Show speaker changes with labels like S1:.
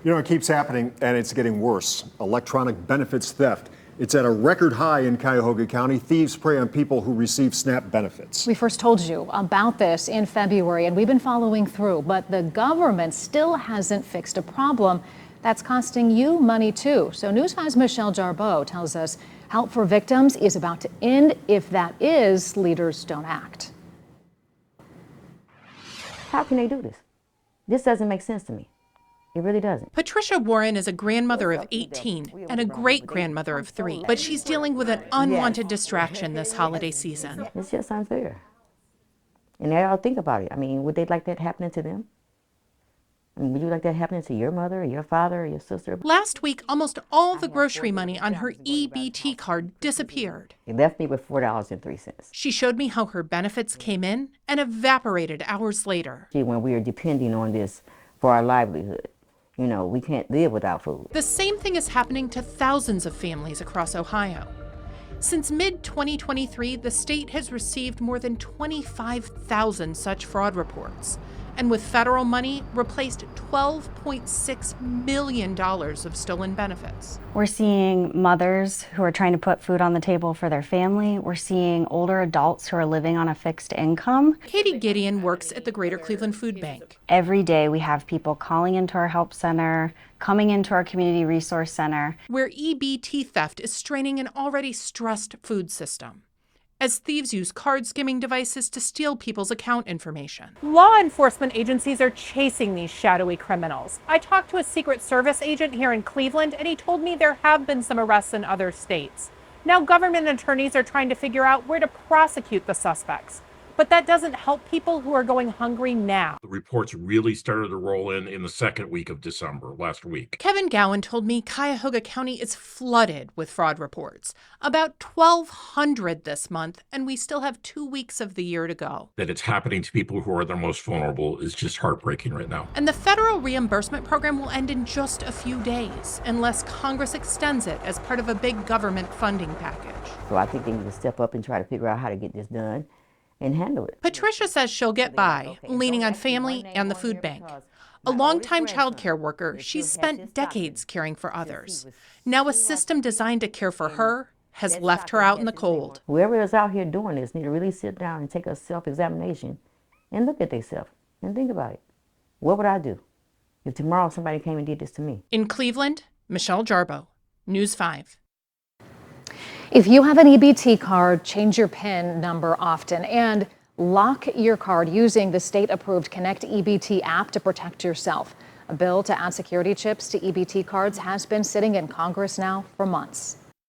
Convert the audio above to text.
S1: You know, it keeps happening, and it's getting worse. Electronic benefits theft. It's at a record high in Cuyahoga County. Thieves prey on people who receive SNAP benefits.
S2: We first told you about this in February, and we've been following through, but the government still hasn't fixed a problem that's costing you money too. So News 5's Michelle Jarboe tells us help for victims is about to end. If that is, leaders don't act.
S3: How can they do this? This doesn't make sense to me. It really doesn't.
S4: Patricia Warren is a grandmother of 18 and a great-grandmother of 3, but she's dealing with an unwanted distraction this holiday season.
S3: It's just unfair. And they all think about it. I mean, would they like that happening to them? I mean, would you like that happening to your mother or your father or your sister?
S4: Last week, almost all the grocery money on her EBT card disappeared.
S3: It left me with $4.03.
S4: She showed me how her benefits came in and evaporated hours later.
S3: When we are depending on this for our livelihood, you know, we can't live without food.
S4: The same thing is happening to thousands of families across Ohio. Since mid-2023, the state has received more than 25,000 such fraud reports, and with federal money, replaced $12.6 million of stolen benefits.
S5: We're seeing mothers who are trying to put food on the table for their family. We're seeing older adults who are living on a fixed income.
S4: Katie Gideon works at the Greater Cleveland Food Bank.
S5: Every day we have people calling into our help center, coming into our community resource center,
S4: where EBT theft is straining an already stressed food system, as thieves use card skimming devices to steal people's account information.
S6: Law enforcement agencies are chasing these shadowy criminals. I talked to a Secret Service agent here in Cleveland, and he told me there have been some arrests in other states. Now government attorneys are trying to figure out where to prosecute the suspects. But that doesn't help people who are going hungry now.
S7: The reports really started to roll in the second week of December, last week.
S4: Kevin Gowan told me Cuyahoga County is flooded with fraud reports, about 1,200 this month, and we still have 2 weeks of the year to go.
S7: That it's happening to people who are the most vulnerable is just heartbreaking right now.
S4: And the federal reimbursement program will end in just a few days, unless Congress extends it as part of a big government funding package.
S3: So I think they need to step up and try to figure out how to get this done and handle it.
S4: Patricia says she'll get by, leaning on family and the food bank. A longtime child care worker, she's spent decades caring for others. Now a system designed to care for her has left her out in the cold.
S3: Whoever is out here doing this need to really sit down and take a self-examination and look at themselves and think about it. What would I do if tomorrow somebody came and did this to me?
S4: In Cleveland, Michelle Jarboe, News 5.
S2: If you have an EBT card, change your PIN number often and lock your card using the state-approved Connect EBT app to protect yourself. A bill to add security chips to EBT cards has been sitting in Congress now for months.